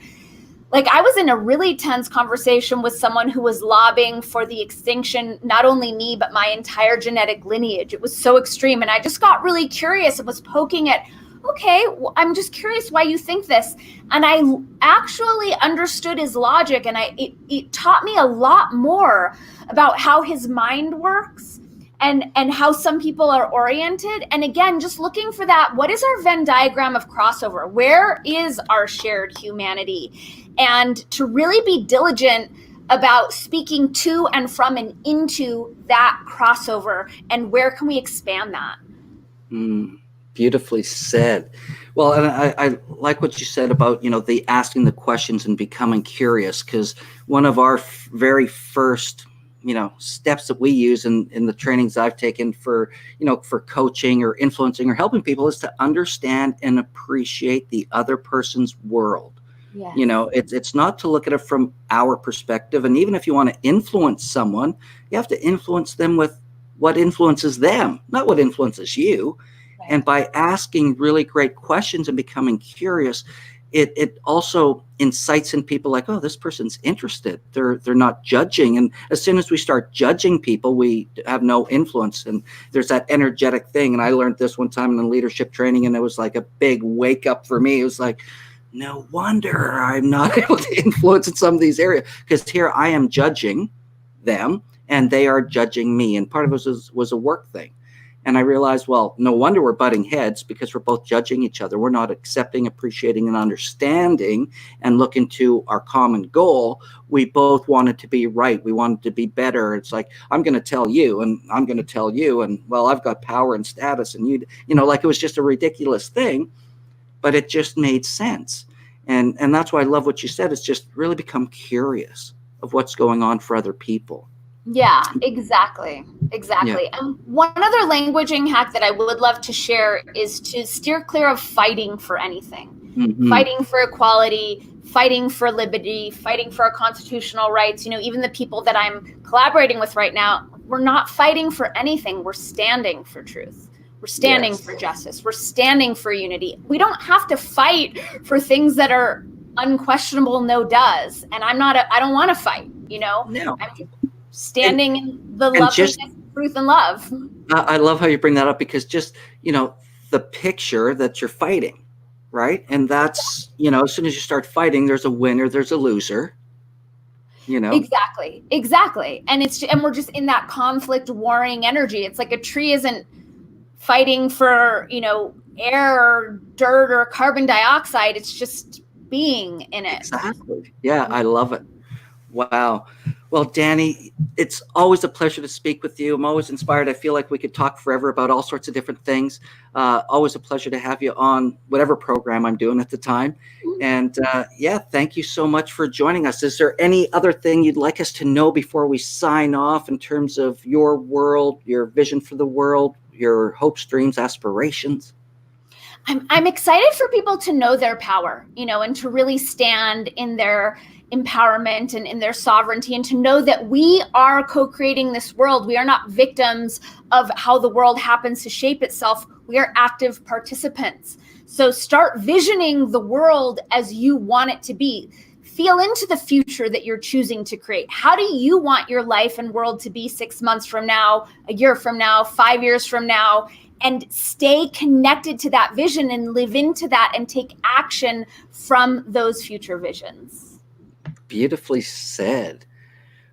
I was in a really tense conversation with someone who was lobbying for the extinction, not only me, but my entire genetic lineage. It was so extreme. And I just got really curious and was poking at, okay, well, I'm just curious why you think this. And I actually understood his logic, and it taught me a lot more about how his mind works and how some people are oriented. And again, just looking for that, what is our Venn diagram of crossover? Where is our shared humanity? And to really be diligent about speaking to and from and into that crossover, and where can we expand that? Beautifully said. Well, and I like what you said about, the asking the questions and becoming curious, because one of our very first, steps that we use in the trainings I've taken for coaching or influencing or helping people is to understand and appreciate the other person's world. Yes. It's not to look at it from our perspective. And even if you want to influence someone, you have to influence them with what influences them, not what influences you. Right. And by asking really great questions and becoming curious, it also incites in people like, oh, this person's interested. They're not judging. And as soon as we start judging people, we have no influence. And there's that energetic thing. And I learned this one time in leadership training, and it was like a big wake up for me. It was like, no wonder I'm not able to influence in some of these areas, because here I am judging them and they are judging me. And part of it was a work thing. And I realized, well, no wonder we're butting heads, because we're both judging each other. We're not accepting, appreciating, and understanding and looking to our common goal. We both wanted to be right. We wanted to be better. It's like, I'm going to tell you, and I'm going to tell you, and well, I've got power and status, and it was just a ridiculous thing, but it just made sense. And that's why I love what you said. It's just really become curious of what's going on for other people. Yeah, exactly. Yeah. And one other languaging hack that I would love to share is to steer clear of fighting for anything. Mm-hmm. Fighting for equality, fighting for liberty, fighting for our constitutional rights. Even the people that I'm collaborating with right now, we're not fighting for anything. We're standing for truth. We're standing for justice. We're standing for unity. We don't have to fight for things that are unquestionable no-does. And I don't want to fight, No. I'm standing in the loveliness, truth, and love. I love how you bring that up, because just, the picture that you're fighting, right? And that's, as soon as you start fighting, there's a winner, there's a loser, Exactly. And we're just in that conflict, warring energy. It's like a tree isn't fighting for, air or dirt or carbon dioxide. It's just being in it. Exactly. Yeah, I love it. Wow. Well, Dani, it's always a pleasure to speak with you. I'm always inspired. I feel like we could talk forever about all sorts of different things. Always a pleasure to have you on whatever program I'm doing at the time. And thank you so much for joining us. Is there any other thing you'd like us to know before we sign off in terms of your world, your vision for the world, your hopes, dreams, aspirations? I'm excited for people to know their power, and to really stand in their empowerment and in their sovereignty, and to know that we are co-creating this world. We are not victims of how the world happens to shape itself. We are active participants. So start visioning the world as you want it to be. Feel into the future that you're choosing to create. How do you want your life and world to be 6 months from now, a year from now, 5 years from now? And stay connected to that vision and live into that and take action from those future visions. Beautifully said.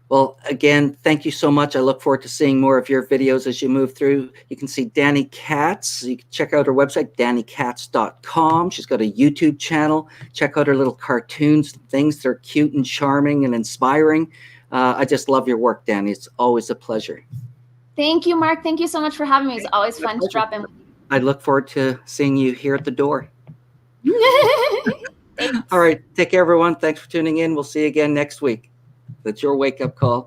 Well, again, thank you so much. I look forward to seeing more of your videos as you move through. You can see Dani Katz. You can check out her website, danikatz.com. She's got a YouTube channel. Check out her little cartoons and things. They're cute and charming and inspiring. I just love your work, Dani. It's always a pleasure. Thank you, Mark. Thank you so much for having me. It's always fun to drop in. I look forward to seeing you here at the door. All right. Take care, everyone. Thanks for tuning in. We'll see you again next week. That's your wake-up call.